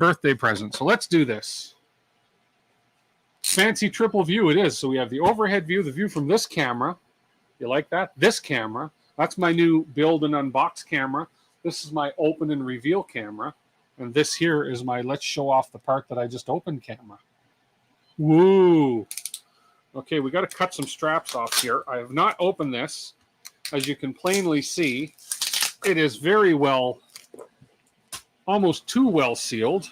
birthday present. So let's do this. Fancy triple view it is. So we have the overhead view, the view from this camera. You like that? This camera. That's my new build and unbox camera. This is my open and reveal camera. And this here is my let's show off the part that I just opened camera. Woo! Okay, we got to cut some straps off here. I have not opened this. As you can plainly see, it is very well, almost too well sealed.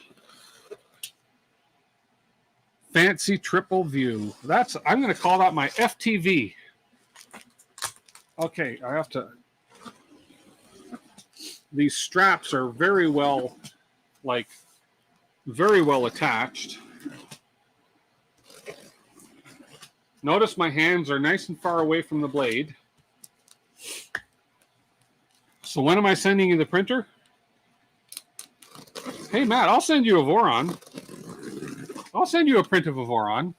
Fancy triple view. I'm going to call that my FTV. Okay, I have to. These straps are very well attached. Notice my hands are nice and far away from the blade. So when am I sending you the printer? Hey, Matt, I'll send you a Voron. I'll send you a print of a Voron.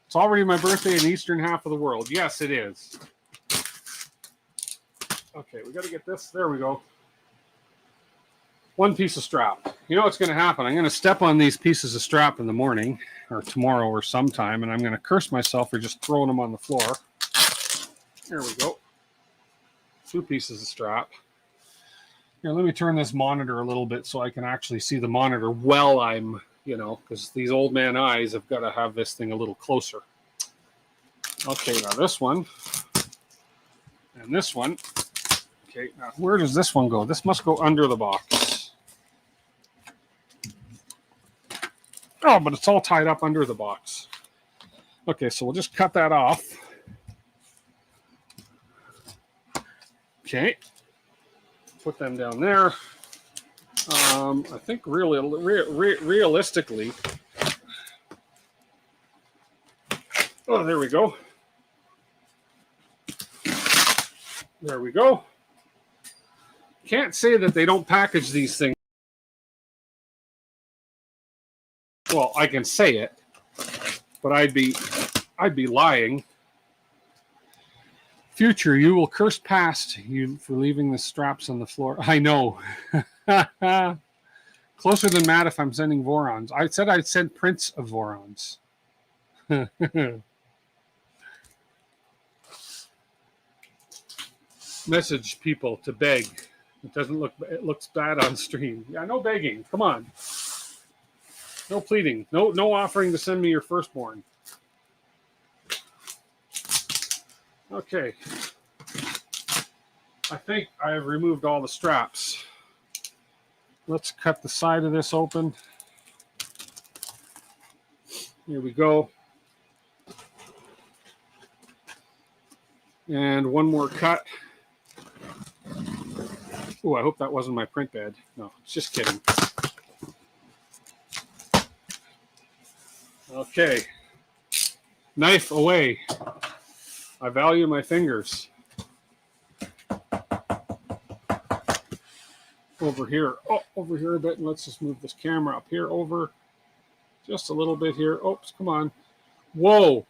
It's already my birthday in the eastern half of the world. Yes, it is. Okay, we got to get this. There we go. One piece of strap. You know what's going to happen? I'm going to step on these pieces of strap in the morning or tomorrow or sometime, and I'm going to curse myself for just throwing them on the floor. There we go. 2 pieces of strap. Here, let me turn this monitor a little bit so I can actually see the monitor while I'm, because these old man eyes have got to have this thing a little closer. Okay, now this one and this one. Okay, now where does this one go? This must go under the box. Oh, but it's all tied up under the box. Okay, so we'll just cut that off. Okay, put them down there. I think really, realistically, oh, there we go. There we go. Can't say that they don't package these things. Well, I can say it, but I'd be lying. Future, you will curse past you for leaving the straps on the floor. I know. Closer than Matt if I'm sending Vorons. I said I'd send prints of Vorons. Message people to beg. It doesn't look, it looks bad on stream. Yeah, no begging. Come on. No pleading. No offering to send me your firstborn. Okay. I think I have removed all the straps. Let's cut the side of this open. Here we go. And one more cut. Oh, I hope that wasn't my print bed. No, just kidding. Okay. Knife away. I value my fingers. Over here. Oh, over here a bit. And let's just move this camera up here over. Just a little bit here. Oops, come on. Whoa.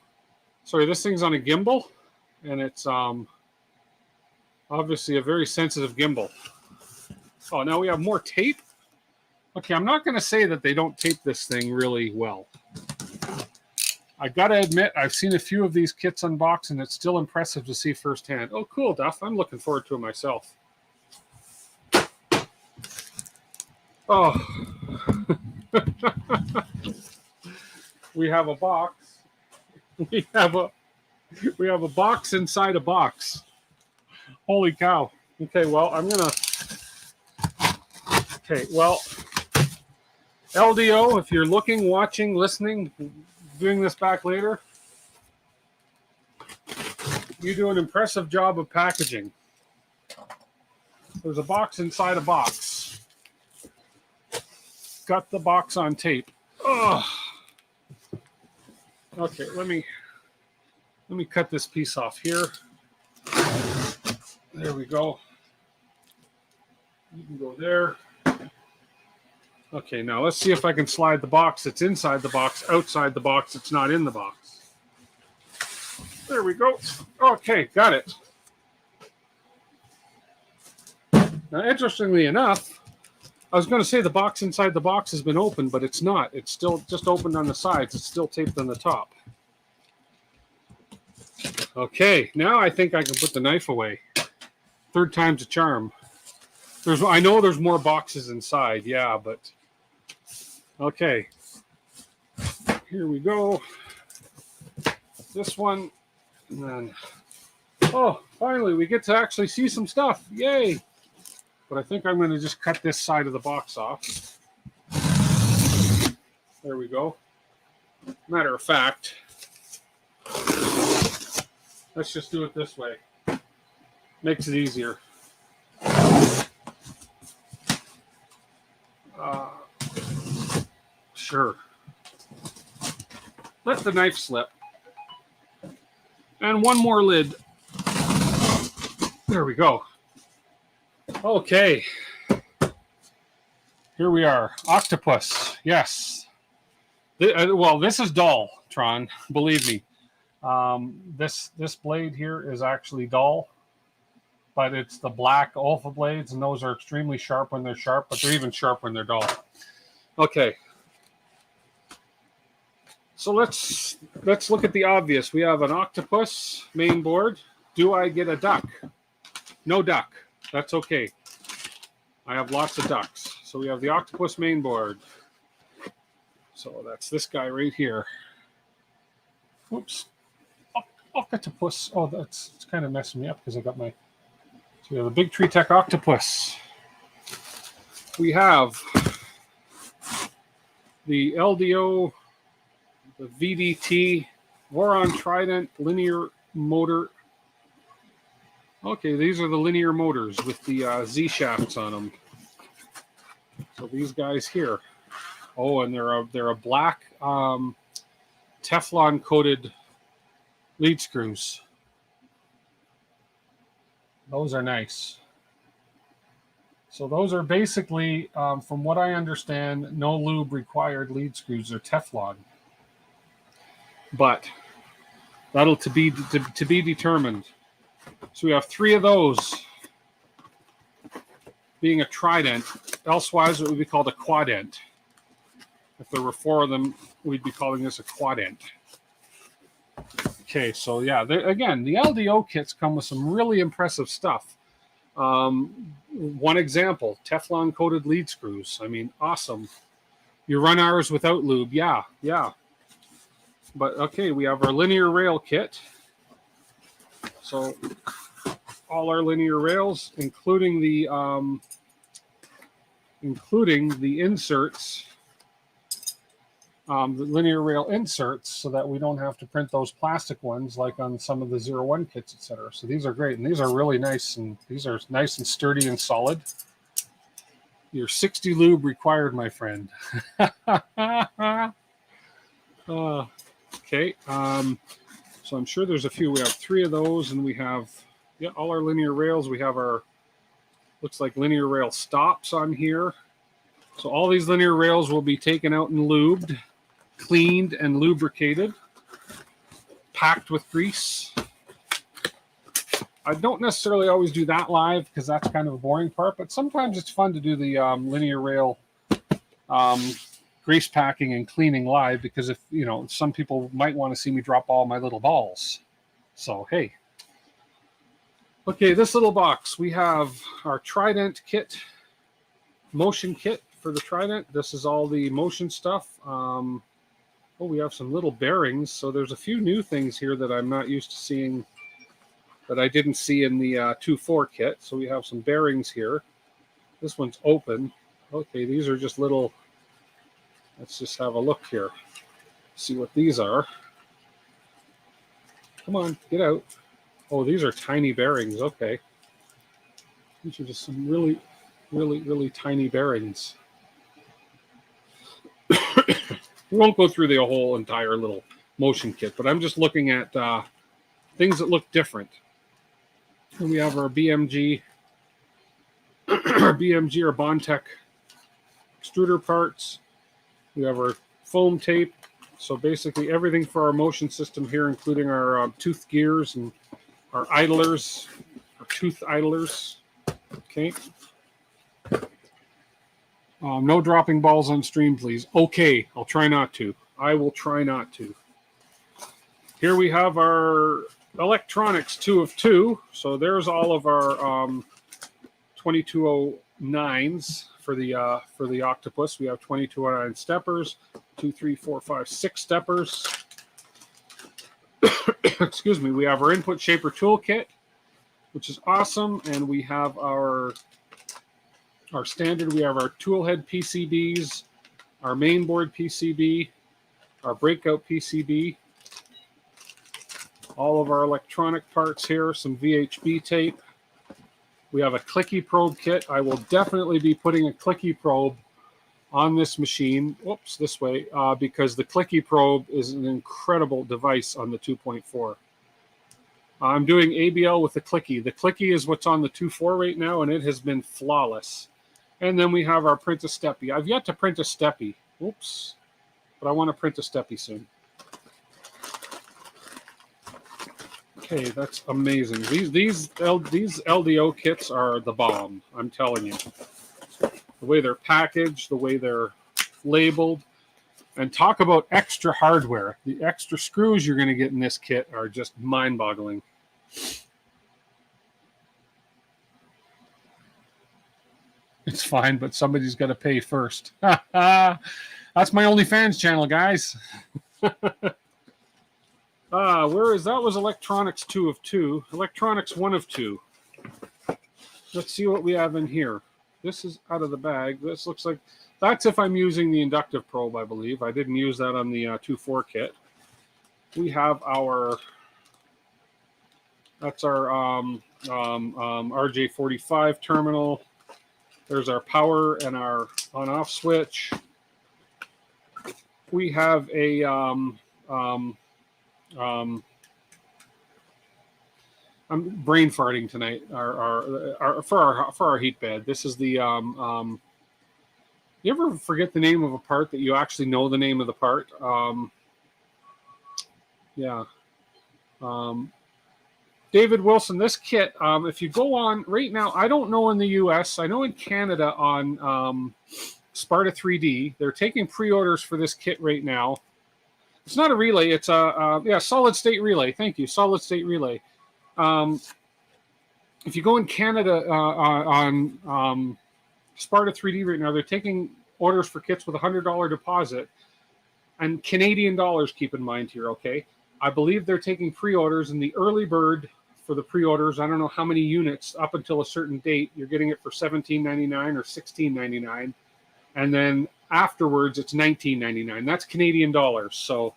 Sorry, this thing's on a gimbal. And it's obviously a very sensitive gimbal. Oh, now we have more tape. Okay, I'm not going to say that they don't tape this thing really well. I got to admit, I've seen a few of these kits unboxed, and it's still impressive to see firsthand. Oh, cool, Duff. I'm looking forward to it myself. Oh. We have a box. We have a box inside a box. Holy cow. Okay, well, okay, well, LDO, if you're looking, watching, listening, doing this back later, you do an impressive job of packaging. There's a box inside a box. Got the box on tape. Ugh. Okay, let me cut this piece off here. There we go. You can go there. Okay, now let's see if I can slide the box that's inside the box outside the box that's not in the box. There we go. Okay, got it. Now, interestingly enough, was going to say the box inside the box has been opened, but it's not. It's still just opened on the sides. It's still taped on the top. Okay, now I think I can put the knife away. Third time's a charm. I know there's more boxes inside, yeah, but okay. Here we go. This one, and then, oh, finally we get to actually see some stuff. Yay! But I think I'm going to just cut this side of the box off. There we go. Matter of fact, let's just do it this way. Makes it easier. Sure. Let the knife slip. And one more lid. There we go. Okay. Here we are. Octopus. Yes. Well, this is dull, Tron. Believe me. This blade here is actually dull. But it's the black Olfa blades, and those are extremely sharp when they're sharp, but they're even sharp when they're dull. Okay. So let's look at the obvious. We have an octopus main board. Do I get a duck? No duck. That's okay. I have lots of ducks. So we have the octopus main board. So that's this guy right here. Whoops. Octopus. Oh, it's kind of messing me up because I got my... So we have a big Tree Tech octopus. We have the LDO, the VDT, Voron Trident linear motor. Okay, these are the linear motors with the Z shafts on them. So these guys here. Oh, and they're a black Teflon coated lead screws. Those are nice. So those are basically, from what I understand, no lube required lead screws. They're Teflon. But that'll to be determined. So we have 3 of those being a trident. Elsewise, it would be called a quadent. If there were 4 of them, we'd be calling this a quadent. Okay, so yeah, again, the LDO kits come with some really impressive stuff. One example, Teflon coated lead screws. I mean, awesome. You run ours without lube. Yeah. But okay, we have our linear rail kit. So all our linear rails, including the inserts, the linear rail inserts, so that we don't have to print those plastic ones like on some of the 01 kits, etc. So these are great, and these are really nice, and these are nice and sturdy and solid. Your 60 lube required, my friend. Okay, so I'm sure there's a few. We have 3 of those, and we have all our linear rails. We have our, looks like linear rail stops on here. So all these linear rails will be taken out and lubed, cleaned and lubricated, packed with grease. I don't necessarily always do that live because that's kind of a boring part, but sometimes it's fun to do the linear rail grease packing and cleaning live, because if, some people might want to see me drop all my little balls. So, hey. Okay, this little box, we have our Trident kit, motion kit for the Trident. This is all the motion stuff. We have some little bearings. So there's a few new things here that I'm not used to seeing, that I didn't see in the 2.4 kit. So we have some bearings here. This one's open. Okay, these are just little, let's just have a look here. See what these are. Come on, get out. Oh, these are tiny bearings. Okay. These are just some really, really, really tiny bearings. We won't go through the whole entire little motion kit, but I'm just looking at things that look different. And we have our BMG, or Bondtech extruder parts. We have our foam tape. So basically everything for our motion system here, including our tooth gears and our idlers, our tooth idlers. Okay. No dropping balls on stream, please. Okay, I'll try not to. I will try not to. Here we have our electronics 2 of 2. So there's all of our 2209s for the octopus. We have 2209 steppers, 2, 3, 4, 5, 6 steppers. Excuse me. We have our input shaper toolkit, which is awesome, and we have our standard. We have our tool head PCBs, our mainboard PCB, our breakout PCB, all of our electronic parts here, some VHB tape. We have a clicky probe kit. I will definitely be putting a clicky probe on this machine. Whoops, this way, because the clicky probe is an incredible device on the 2.4. I'm doing ABL with the clicky. The clicky is what's on the 2.4 right now, and it has been flawless. And then we have our print a steppy. I've yet to print a steppy. Oops. But I want to print a steppy soon. Okay, that's amazing. These LDO kits are the bomb, I'm telling you. The way they're packaged, the way they're labeled. And talk about extra hardware. The extra screws you're going to get in this kit are just mind-boggling. It's fine, but somebody's got to pay first. That's my OnlyFans channel, guys. Where is that? Was electronics 2 of 2. Electronics 1 of 2. Let's see what we have in here. This is out of the bag. This looks like that's if I'm using the inductive probe, I believe. I didn't use that on the 2.4 kit. We have our, that's our RJ45 terminal. There's our power and our on-off switch. We have a I'm brain farting tonight. For our heat bed. This is the you ever forget the name of a part that you actually know the name of the part? Yeah. David Wilson, this kit, if you go on right now, I don't know in the US, I know in Canada on Sparta3D, they're taking pre-orders for this kit right now. It's not a relay, it's a solid state relay. Thank you, solid state relay. If you go in Canada on Sparta3D right now, they're taking orders for kits with a $100 deposit and Canadian dollars, keep in mind here, okay? I believe they're taking pre-orders, and the early bird for the pre-orders, I don't know how many units up until a certain date, you're getting it for $17.99 or $16.99, and then afterwards it's $19.99. That's Canadian dollars. So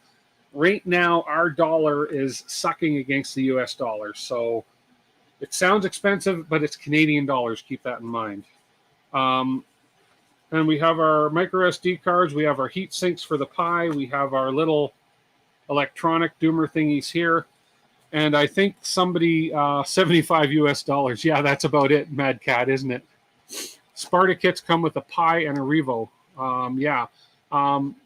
right now our dollar is sucking against the US dollar. So it sounds expensive, but it's Canadian dollars. Keep that in mind. And we have our micro SD cards. We have our heat sinks for the Pi. We have our little electronic doomer thingies here. And I think somebody, 75 US dollars. Yeah, that's about it, Mad Cat, isn't it? Sparta kits come with a Pi and a Revo.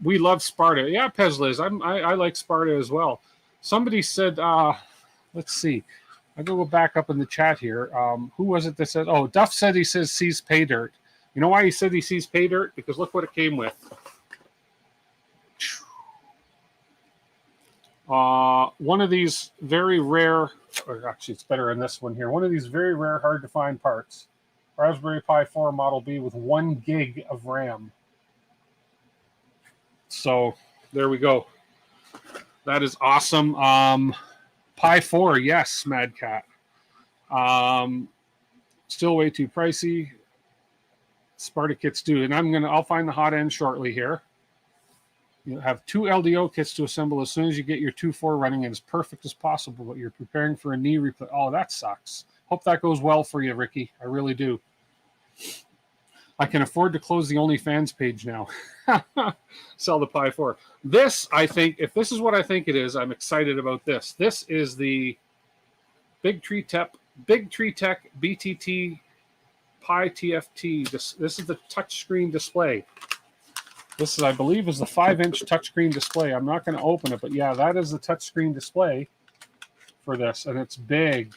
We love Sparta. Yeah, Pezliz, I like Sparta as well. Somebody said, let's see. I'll go back up in the chat here. Who was it that said, oh, Duff said he sees pay dirt. You know why he said he sees pay dirt? Because look what it came with. One of these very rare, or actually it's better in this one here, one of these very rare, hard to find parts. Raspberry Pi 4 Model B with 1 gig of RAM. So there we go. That is awesome. Pi 4, yes, Mad Cat. Still way too pricey. Sparta kits do, and I'll find the hot end shortly here. You have 2 LDO kits to assemble as soon as you get your 2.4 running as perfect as possible, but you're preparing for a knee replay. Oh, that sucks. Hope that goes well for you, Ricky. I really do. I can afford to close the OnlyFans page now. Sell the Pi 4. This, I think, if this is what I think it is, I'm excited about this. This is the Big Tree Tech BTT Pi TFT. This is the touchscreen display. This is, I believe, is the 5-inch touchscreen display. I'm not going to open it, but yeah, that is the touchscreen display for this, and it's big.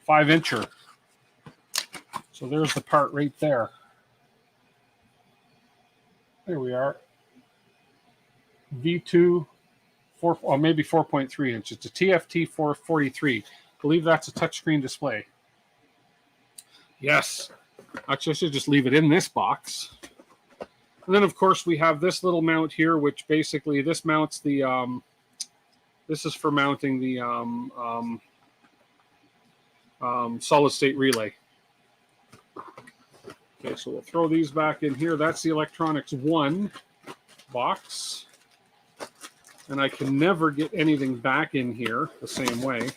5-incher. So there's the part right there. Here we are. V2, or maybe 4.3 inches. It's a TFT 443. I believe that's a touchscreen display. Yes. Actually, I should just leave it in this box. And then, of course, we have this little mount here, which basically this mounts the. This is for mounting the solid state relay. Okay, so we'll throw these back in here. That's the Electronics 1 box. And I can never get anything back in here the same way.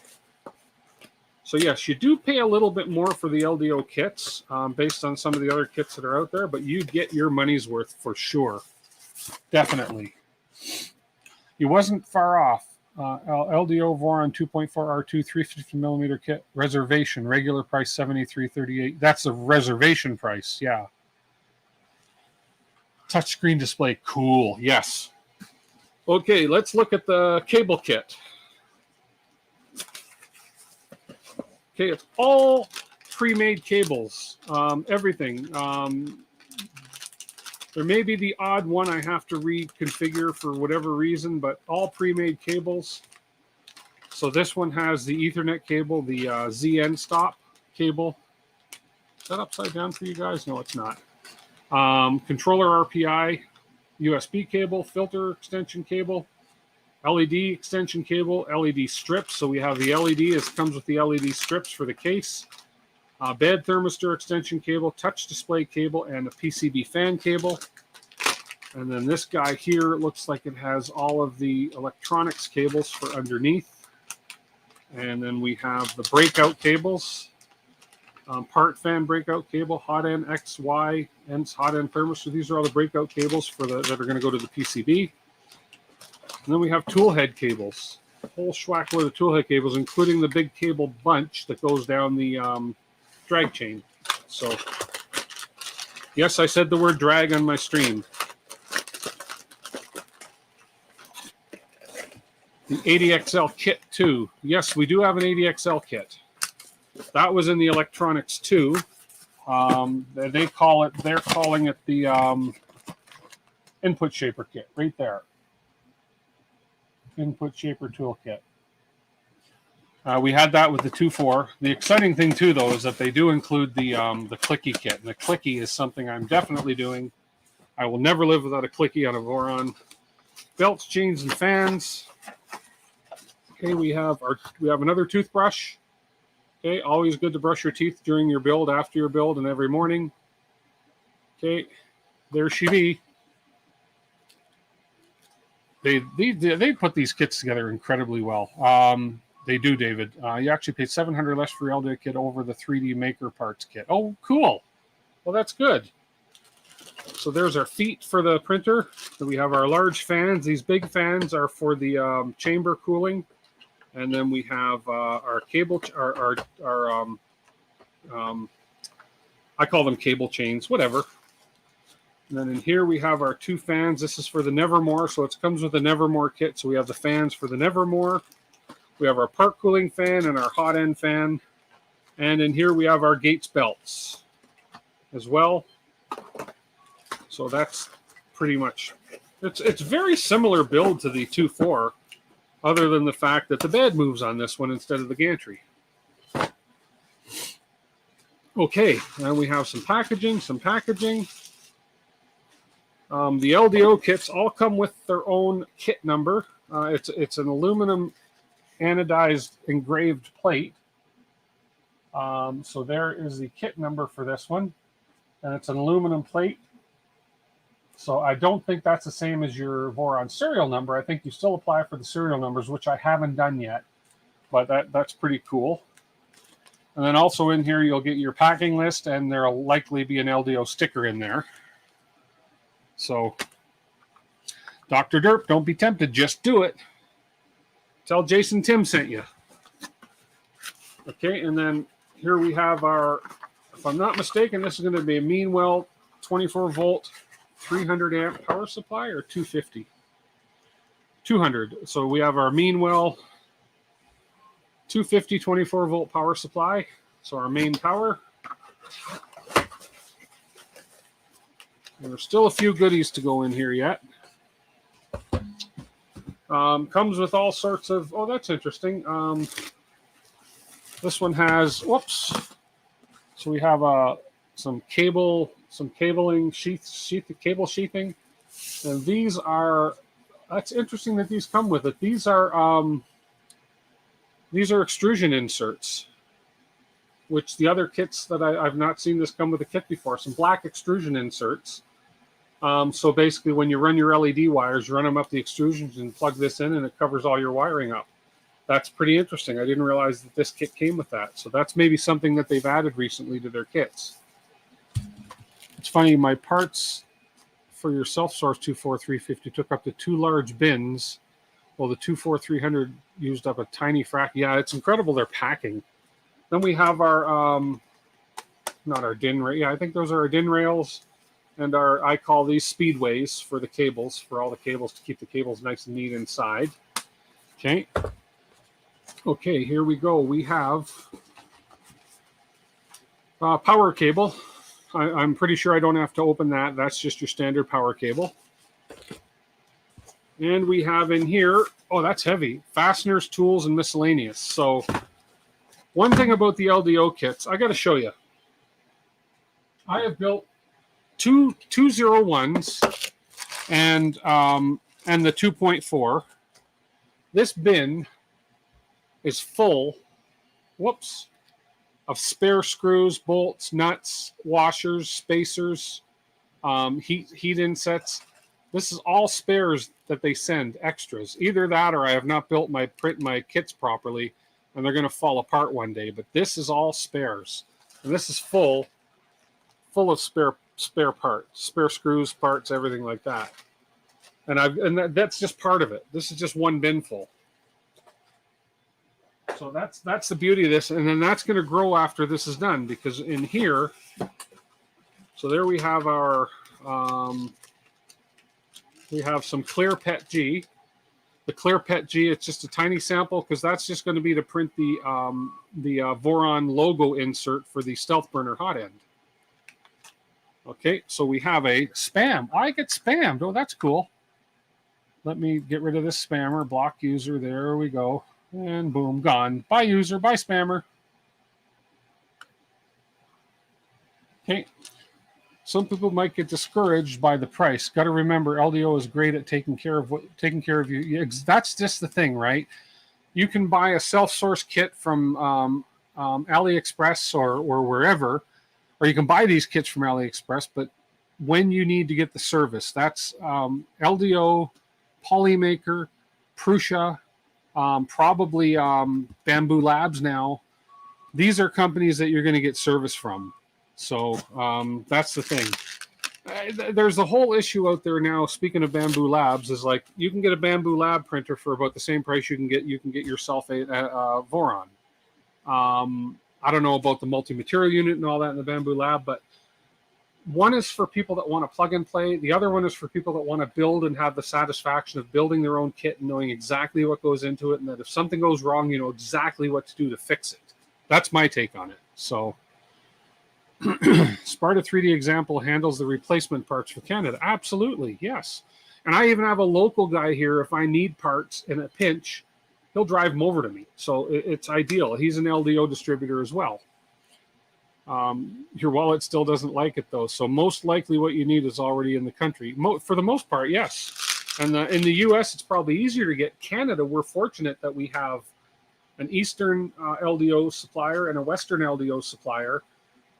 So yes, you do pay a little bit more for the LDO kits based on some of the other kits that are out there, but you get your money's worth for sure. Definitely. You wasn't far off. LDO Voron 2.4 R2 350 millimeter kit reservation, regular price $73.38. That's a reservation price, yeah. Touchscreen display, cool, yes. Okay, let's look at the cable kit. Okay, it's all pre-made cables, everything. There may be the odd one I have to reconfigure for whatever reason, but all pre-made cables. So this one has the Ethernet cable, the ZN stop cable. Is that upside down for you guys? No, it's not. Controller RPI, USB cable, filter extension cable, LED extension cable, LED strips. So we have the LED, it comes with the LED strips for the case. Bed thermistor extension cable, touch display cable, and a PCB fan cable. And then this guy here looks like it has all of the electronics cables for underneath. And then we have the breakout cables, part fan breakout cable, hot end X, Y, and hot end thermistor. These are all the breakout cables for that are going to go to the PCB. And then we have tool head cables, a whole schwack load of tool head cables, including the big cable bunch that goes down the drag chain. So yes, I said the word drag on my stream. The 80XL kit 2. Yes, we do have an 80XL kit. That was in the Electronics 2. They're calling it the input shaper kit right there. Input shaper tool kit. We had that with the 2.4. The exciting thing too, though, is that they do include the clicky kit. And the clicky is something I'm definitely doing. I will never live without a clicky on a Voron. Belts, chains, and fans. Okay, we have another toothbrush. Okay, always good to brush your teeth during your build, after your build, and every morning. Okay, there she be. They put these kits together incredibly well. They do, David. You actually paid $700 less for your LDO kit over the 3D Maker Parts kit. Oh, cool. Well, that's good. So there's our feet for the printer. So we have our large fans. These big fans are for the chamber cooling. And then we have our cable, I call them cable chains, whatever. And then in here we have our 2 fans. This is for the Nevermore. So it comes with the Nevermore kit. So we have the fans for the Nevermore. We have our part cooling fan and our hot end fan. And in here we have our Gates belts as well. So that's pretty much, it's very similar build to the 2.4, other than the fact that the bed moves on this one instead of the gantry. Okay, and we have some packaging. The LDO kits all come with their own kit number. It's an aluminum anodized engraved plate. So there is the kit number for this one. And it's an aluminum plate. So I don't think that's the same as your Voron serial number. I think you still apply for the serial numbers, which I haven't done yet. But that's pretty cool. And then also in here, you'll get your packing list, and there'll likely be an LDO sticker in there. So, Dr. Derp, don't be tempted. Just do it. Tell Jason Tim sent you. Okay, and then here we have our, if I'm not mistaken, this is going to be a Meanwell 24-volt, 300-amp power supply, or 250? 200. So we have our Meanwell 250 24-volt power supply. So our main power. There's still a few goodies to go in here yet. Comes with all sorts of, oh, that's interesting. This one has, whoops. So we have some cabling cable sheathing. And these are, that's interesting that these come with it. These are extrusion inserts, which the other kits that I've not seen this come with a kit before. Some black extrusion inserts. So basically when you run your LED wires, you run them up the extrusions and plug this in and it covers all your wiring up. That's pretty interesting. I didn't realize that this kit came with that. So that's maybe something that they've added recently to their kits. It's funny, my parts for your self-source 24350 took up to 2 large bins. Well, the 24300 used up a tiny fraction. Yeah, it's incredible they're packing. Then we have our, not our DIN rail. Yeah, I think those are our DIN rails. And I call these speedways for the cables, for all the cables, to keep the cables nice and neat inside. Okay. Okay, here we go. We have power cable. I'm pretty sure I don't have to open that. That's just your standard power cable. And we have in here, oh, that's heavy, fasteners, tools, and miscellaneous. So one thing about the LDO kits, I got to show you. I have built two 201s and the 2.4. This bin is full, whoops, of spare screws, bolts, nuts, washers, spacers, heat insets. This is all spares that they send, extras. Either that or I have not built my kits properly and they're going to fall apart one day. But this is all spares. And this is full of spare parts, spare screws, parts, everything like that. And that's just part of it. This is just one bin full. So that's the beauty of this. And then that's going to grow after this is done, because in here, so there we have our, we have some clear PET G. The clear PET G, it's just a tiny sample because that's just going to be to print the Voron logo insert for the Stealth Burner hot end. Okay, so we have a spam. I get spammed. Oh, that's cool. Let me get rid of this spammer. Block user. There we go. And boom, gone. Bye, user. Bye, spammer. Okay. Some people might get discouraged by the price. Got to remember, LDO is great at taking care of you. That's just the thing, right? You can buy a self-source kit from AliExpress or wherever, or you can buy these kits from AliExpress. But when you need to get the service, that's LDO, Polymaker, Prusa, probably Bamboo Labs now. These are companies that you're going to get service from. So that's the thing. There's a whole issue out there now. Speaking of Bamboo Labs, is like you can get a Bamboo Lab printer for about the same price you can get yourself a Voron. I don't know about the multi-material unit and all that in the Bamboo Lab, but one is for people that want to plug and play. The other one is for people that want to build and have the satisfaction of building their own kit and knowing exactly what goes into it, and that if something goes wrong, you know exactly what to do to fix it. That's my take on it. So Sparta3D example handles the replacement parts for Canada. Absolutely, yes. And I even have a local guy here. If I need parts in a pinch, he'll drive them over to me. So it's ideal. He's an LDO distributor as well. Your wallet still doesn't like it, though. So most likely what you need is already in the country. For the most part, yes. And in the U.S., it's probably easier to get. Canada, we're fortunate that we have an Eastern LDO supplier and a Western LDO supplier.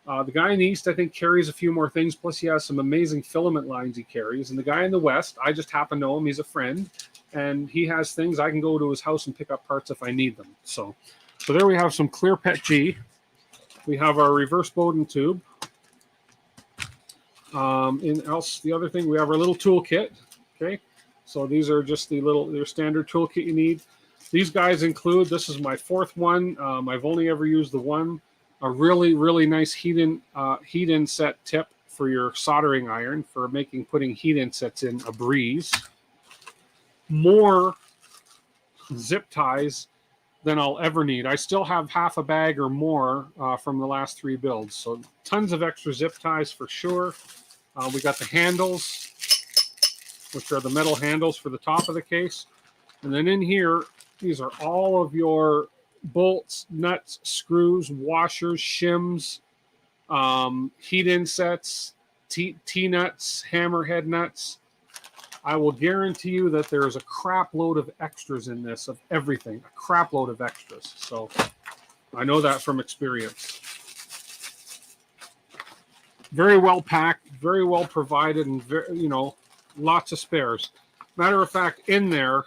The guy in the East, I think, carries a few more things. Plus, he has some amazing filament lines he carries. And the guy in the West, I just happen to know him. He's a friend. And he has things. I can go to his house and pick up parts if I need them. So there we have some clear PET G. We have our reverse Bowden tube. The other thing, we have our little toolkit. Okay. So these are just your standard toolkit you need. These guys include, this is my fourth one. I've only ever used the one. A really, really nice heat inset tip for your soldering iron for putting heat insets in a breeze. More zip ties than I'll ever need. I still have half a bag or more from the last 3 builds. So tons of extra zip ties for sure. We got the handles, which are the metal handles for the top of the case. And then in here, these are all of your bolts, nuts, screws, washers, shims, heat insets, T-nuts, hammerhead nuts. I will guarantee you that there's a crap load of extras in this, of everything, a crap load of extras. So I know that from experience. Very well packed, very well provided, and very, you know, lots of spares. Matter of fact, in there,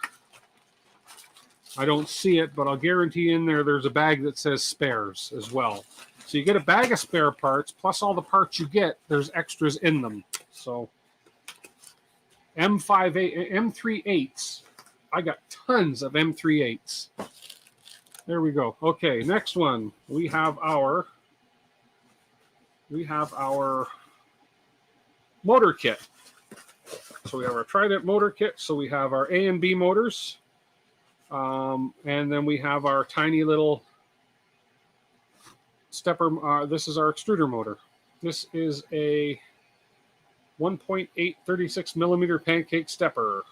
I don't see it, but I'll guarantee in there there's a bag that says spares as well. So you get a bag of spare parts, plus all the parts you get, there's extras in them. So M38s. I got tons of M38s. There we go. Okay, next one. We have our motor kit. So we have our Trident motor kit. So we have our A and B motors. And then we have our tiny little stepper. This is our extruder motor. This is a 1.8 36 millimeter pancake stepper.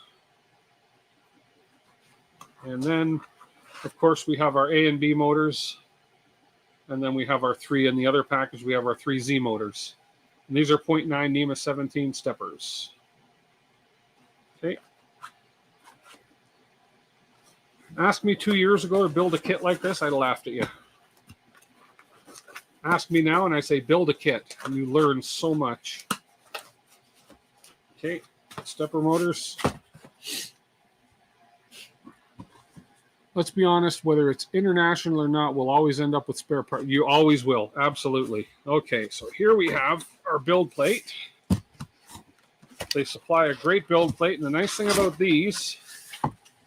And then, of course, we have our A and B motors. And then we have our 3 in the other package. We have our 3 Z motors. And these are 0.9 NEMA 17 steppers. Okay. Ask me 2 years ago to build a kit like this, I'd have laughed at you. Ask me now and I say build a kit, and you learn so much. Okay, stepper motors. Let's be honest, whether it's international or not, we'll always end up with spare parts. You always will, absolutely. Okay, so here we have our build plate. They supply a great build plate, and the nice thing about these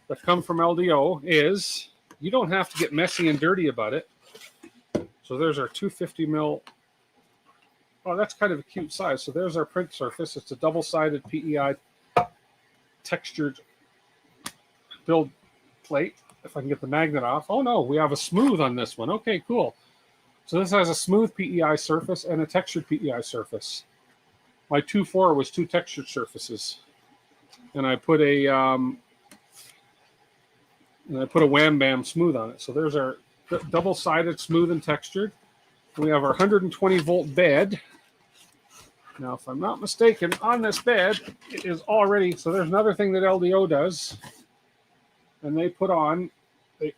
that come from LDO is you don't have to get messy and dirty about it. So there's our 250 mil. Oh, that's kind of a cute size. So there's our print surface. It's a double-sided PEI textured build plate. If I can get the magnet off. Oh no, we have a smooth on this one. Okay, cool. So this has a smooth PEI surface and a textured PEI surface. My 2.4 was 2 textured surfaces, and I put a Wham Bam smooth on it. So there's our double-sided, smooth and textured. And we have our 120 volt bed. Now, if I'm not mistaken, on this bed it is already. So there's another thing that LDO does. And they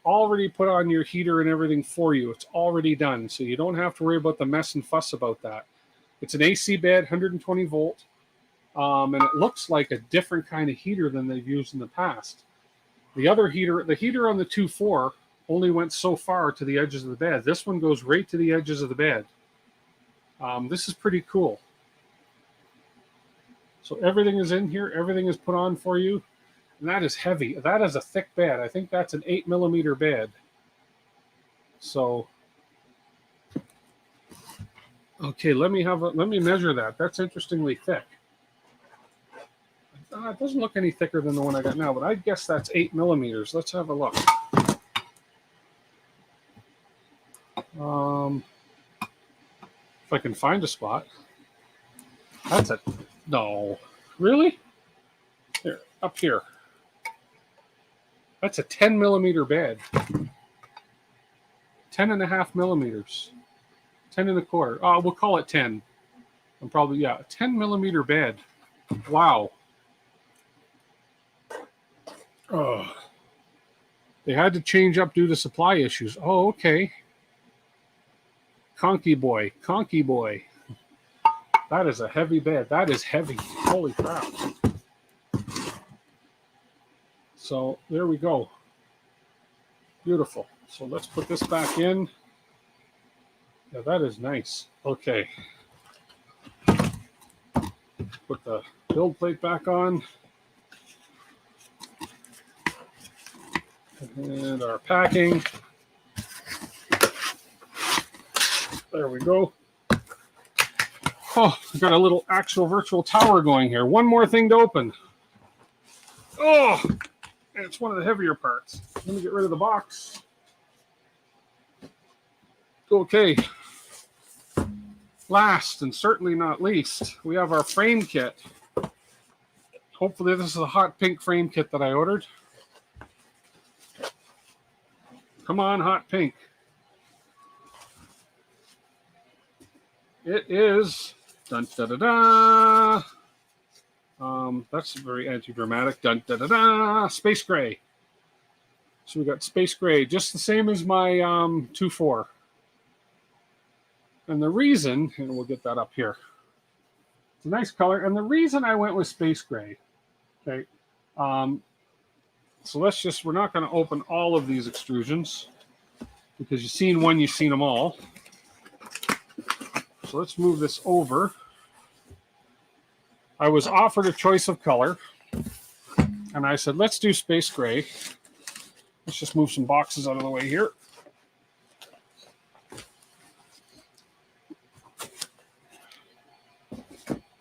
already put on your heater and everything for you. It's already done. So you don't have to worry about the mess and fuss about that. It's an AC bed, 120 volt. And it looks like a different kind of heater than they've used in the past. The heater on the 2.4 only went so far to the edges of the bed. This one goes right to the edges of the bed. This is pretty cool. So everything is in here. Everything is put on for you. And that is heavy. That is a thick bed. I think that's an 8 millimeter bed. So, okay, let me measure that. That's interestingly thick. It doesn't look any thicker than the one I got now, but I guess that's 8 millimeters. Let's have a look. If I can find a spot. No, really? Here, up here. That's a 10 millimeter bed. 10.5 millimeters. 10 and a quarter. We'll call it 10. A 10 millimeter bed. Wow. Oh. They had to change up due to supply issues. Oh, okay. Conky boy. That is a heavy bed. That is heavy. Holy crap. So there we go. Beautiful. So let's put this back in. Yeah, that is nice. Okay. Put the build plate back on. And our packing. There we go. Oh, we've got a little actual virtual tower going here. One more thing to open. Oh, and it's one of the heavier parts. Let me get rid of the box. Okay. last and certainly not least, we have our frame kit. Hopefully this is a hot pink frame kit that I ordered. Come on, hot pink. It is, dun da da da. That's very anti-dramatic. Dun da da da. Space gray. So we got space gray, just the same as my 2.4. And the reason, and we'll get that up here. It's a nice color, and the reason I went with space gray. Okay. So let's just, we're not going to open all of these extrusions because you've seen one, you've seen them all. So let's move this over. I was offered a choice of color, and I said, let's do space gray. Let's just move some boxes out of the way here.